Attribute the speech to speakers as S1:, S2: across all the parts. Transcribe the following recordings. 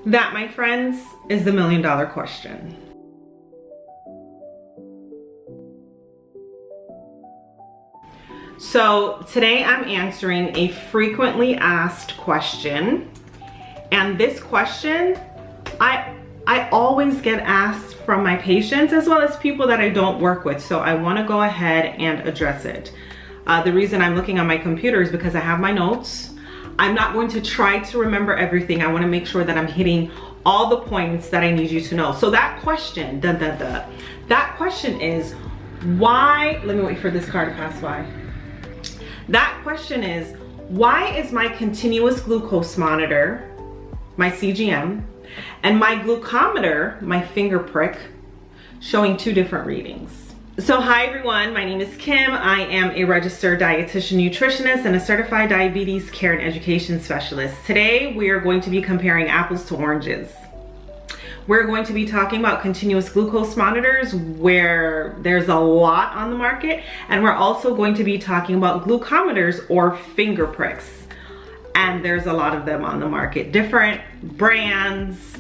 S1: That, my friends, is the $1,000,000 question. So today I'm answering a frequently asked question, and this question I always get asked from my patients as well as people that I don't work with, so I want to go ahead and address it. The reason I'm looking on my computer is because I have my notes. I'm not going to try to remember everything. I want to make sure that I'm hitting all the points that I need you to know. So that question, that question is why, let me wait for this car to pass by. That question is, why is my continuous glucose monitor, my CGM, and my glucometer, my finger prick, showing two different readings? So hi everyone, my name is Kim. I am a registered dietitian nutritionist and a certified diabetes care and education specialist. Today we are going to be comparing apples to oranges. We're going to be talking about continuous glucose monitors, where there's a lot on the market, and we're also going to be talking about glucometers or finger pricks, and there's a lot of them on the market, different brands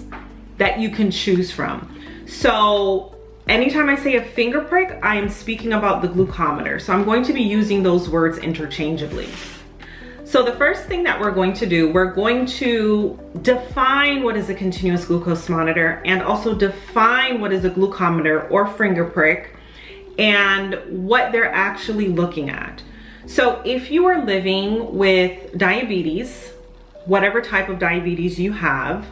S1: that you can choose from. So anytime I say a finger prick, I am speaking about the glucometer. So I'm going to be using those words interchangeably. So the first thing that we're going to do, we're going to define what is a continuous glucose monitor and also define what is a glucometer or finger prick and what they're actually looking at. So if you are living with diabetes, whatever type of diabetes you have,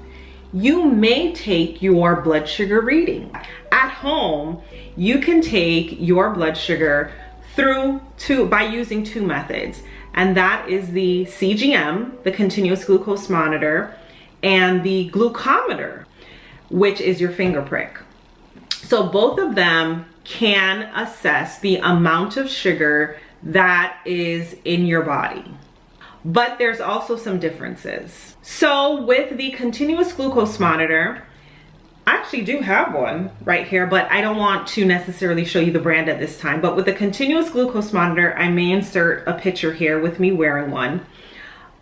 S1: you may take your blood sugar reading. At home, you can take your blood sugar by using two methods, and that is the CGM, the continuous glucose monitor, and the glucometer, which is your finger prick. So both of them can assess the amount of sugar that is in your body, but there's also some differences. So with the continuous glucose monitor, I actually do have one right here, but I don't want to necessarily show you the brand at this time. But with the continuous glucose monitor, I may insert a picture here with me wearing one.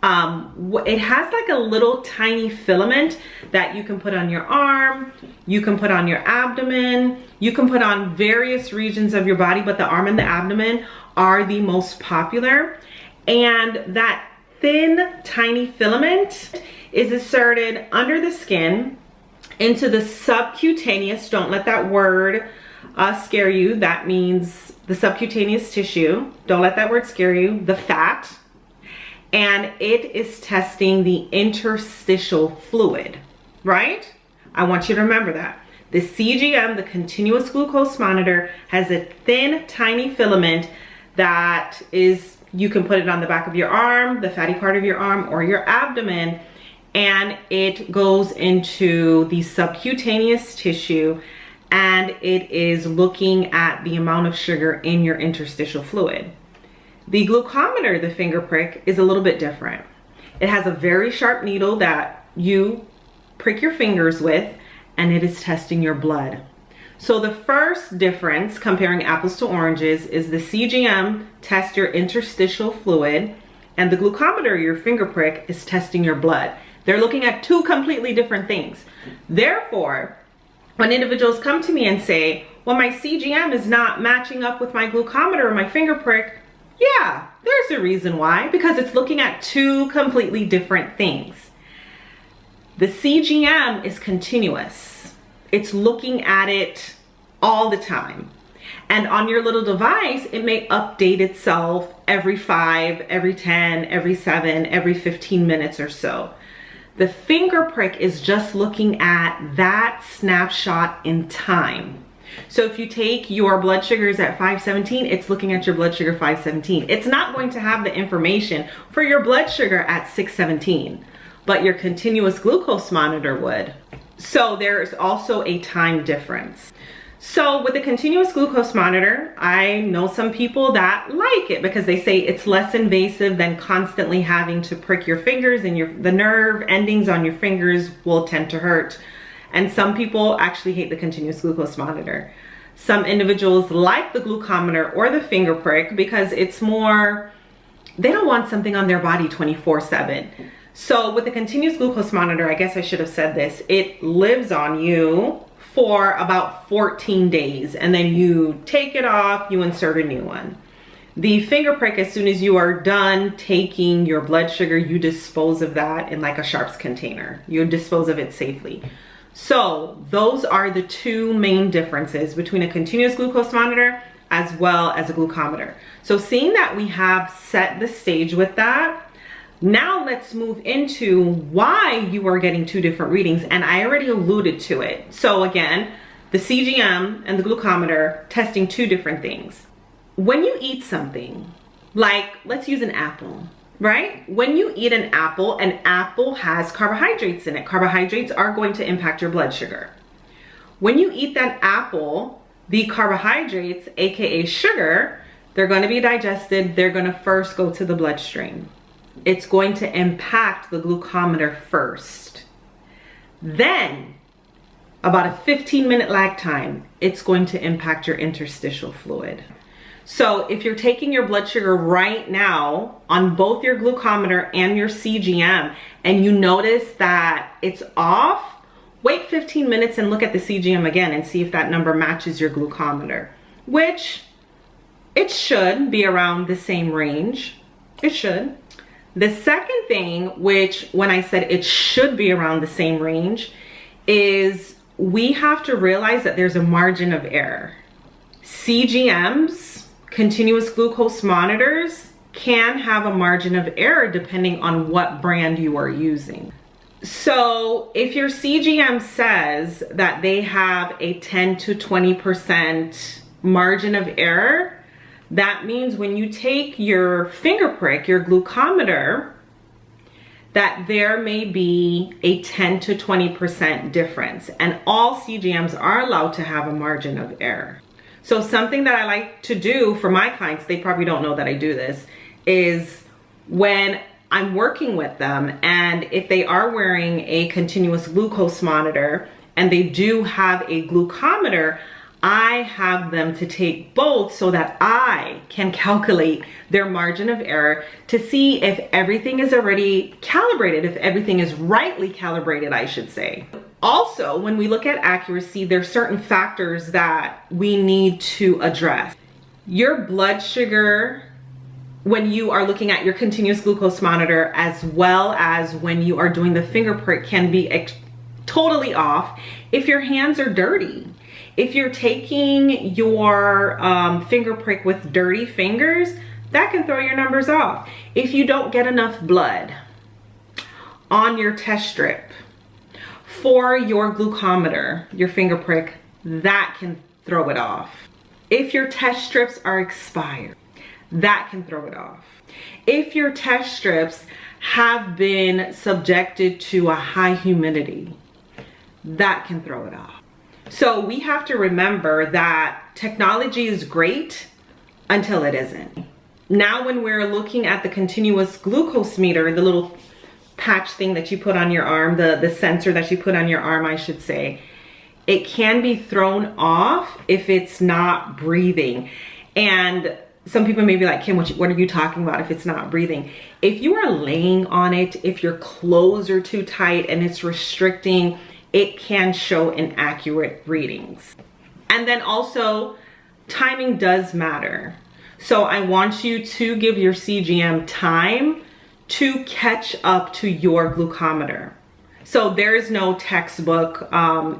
S1: It has like a little tiny filament that you can put on your arm, you can put on your abdomen, you can put on various regions of your body, but the arm and the abdomen are the most popular. And that thin, tiny filament is inserted under the skin into the subcutaneous, don't let that word scare you. That means the subcutaneous tissue. Don't let that word scare you. The fat. And it is testing the interstitial fluid, right? I want you to remember that. The CGM, the continuous glucose monitor, has a thin, tiny filament that is, you can put it on the back of your arm, the fatty part of your arm, or your abdomen, and it goes into the subcutaneous tissue, and it is looking at the amount of sugar in your interstitial fluid. The glucometer, the finger prick, is a little bit different. It has a very sharp needle that you prick your fingers with, and it is testing your blood. So the first difference, comparing apples to oranges, is the CGM tests your interstitial fluid, and the glucometer, your finger prick, is testing your blood. They're looking at two completely different things. Therefore, when individuals come to me and say, well, my CGM is not matching up with my glucometer or my finger prick, yeah, there's a reason why, because it's looking at two completely different things. The CGM is continuous. It's looking at it all the time. And on your little device, it may update itself every 5, every 10, every 7, every 15 minutes or so. The finger prick is just looking at that snapshot in time. So if you take your blood sugars at 517, it's looking at your blood sugar 517. It's not going to have the information for your blood sugar at 617, but your continuous glucose monitor would. So there is also a time difference. So with the continuous glucose monitor, I know some people that like it because they say it's less invasive than constantly having to prick your fingers, and the nerve endings on your fingers will tend to hurt. And some people actually hate the continuous glucose monitor. Some individuals like the glucometer or the finger prick because it's more, they don't want something on their body 24/7. So with the continuous glucose monitor, I guess I should have said this, it lives on you for about 14 days, and then you take it off, you insert a new one. The finger prick, as soon as you are done taking your blood sugar, you dispose of that in like a sharps container. You dispose of it safely. So those are the two main differences between a continuous glucose monitor as well as a glucometer. So seeing that we have set the stage with that, now let's move into why you are getting two different readings, and I already alluded to it. So again, the CGM and the glucometer testing two different things. When you eat something, like let's use an apple, right? When you eat an apple has carbohydrates in it. Carbohydrates are going to impact your blood sugar. When you eat that apple, the carbohydrates, aka sugar, they're going to be digested. They're going to first go to the bloodstream. It's going to impact the glucometer first. Then, about a 15-minute lag time, it's going to impact your interstitial fluid. So if you're taking your blood sugar right now on both your glucometer and your CGM, and you notice that it's off, wait 15 minutes and look at the CGM again and see if that number matches your glucometer, which it should be around the same range. It should. The second thing, which when I said it should be around the same range, is we have to realize that there's a margin of error. CGMs, continuous glucose monitors, can have a margin of error depending on what brand you are using. So if your CGM says that they have a 10 to 20% margin of error, that means when you take your finger prick, your glucometer, that there may be a 10 to 20% difference. And all CGMs are allowed to have a margin of error. So something that I like to do for my clients, they probably don't know that I do this, is when I'm working with them and if they are wearing a continuous glucose monitor and they do have a glucometer, I have them to take both so that I can calculate their margin of error to see if everything is already calibrated, if everything is rightly calibrated, I should say. Also, when we look at accuracy, there's certain factors that we need to address. Your blood sugar, when you are looking at your continuous glucose monitor, as well as when you are doing the finger prick, can be totally off if your hands are dirty. If you're taking your finger prick with dirty fingers, that can throw your numbers off. If you don't get enough blood on your test strip for your glucometer, your finger prick, that can throw it off. If your test strips are expired, that can throw it off. If your test strips have been subjected to a high humidity, that can throw it off. So we have to remember that technology is great until it isn't. Now when we're looking at the continuous glucose meter, the little patch thing that you put on your arm, the sensor that you put on your arm, I should say, it can be thrown off if it's not breathing. And some people may be like, Kim, what are you talking about if it's not breathing? If you are laying on it, if your clothes are too tight and it's restricting, it can show inaccurate readings. And then also, timing does matter. So I want you to give your CGM time to catch up to your glucometer. So there is no textbook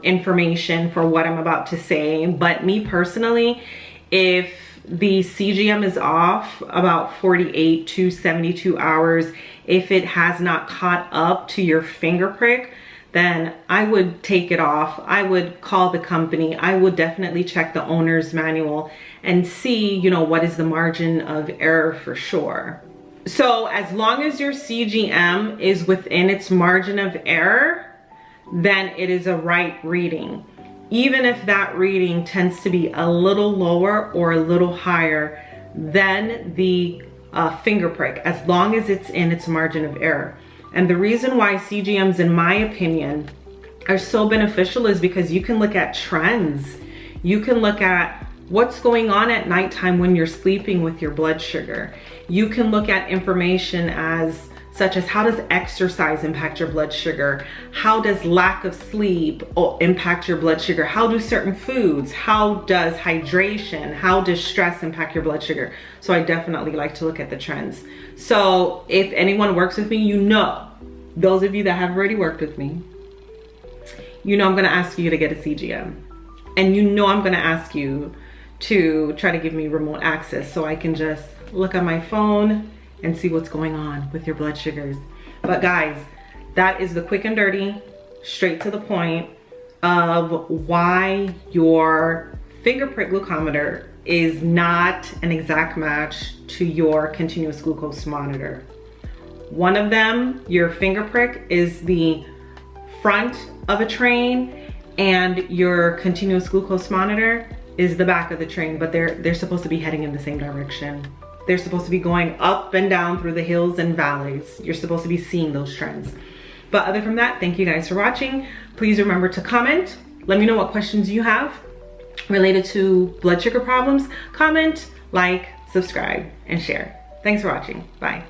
S1: information for what I'm about to say, but me personally, if the CGM is off about 48 to 72 hours, if it has not caught up to your finger prick, then I would take it off. I would call the company. I would definitely check the owner's manual and see, what is the margin of error for sure. So as long as your CGM is within its margin of error, then it is a right reading. Even if that reading tends to be a little lower or a little higher than the finger prick, as long as it's in its margin of error. And the reason why CGMs, in my opinion, are so beneficial is because you can look at trends. You can look at what's going on at nighttime when you're sleeping with your blood sugar. You can look at information as such as how does exercise impact your blood sugar? How does lack of sleep impact your blood sugar? How do certain foods? How does hydration? How does stress impact your blood sugar? So I definitely like to look at the trends. So if anyone works with me, you know, those of you that have already worked with me, you know I'm gonna ask you to get a CGM. And you know I'm gonna ask you to try to give me remote access so I can just look at my phone and see what's going on with your blood sugars. But guys, that is the quick and dirty, straight to the point of why your finger prick glucometer is not an exact match to your continuous glucose monitor. One of them, your finger prick, is the front of a train, and your continuous glucose monitor is the back of the train, but they're supposed to be heading in the same direction. They're supposed to be going up and down through the hills and valleys. You're supposed to be seeing those trends. But other from that, thank you guys for watching. Please remember to comment. Let me know what questions you have related to blood sugar problems. Comment, like, subscribe, and share. Thanks for watching. Bye.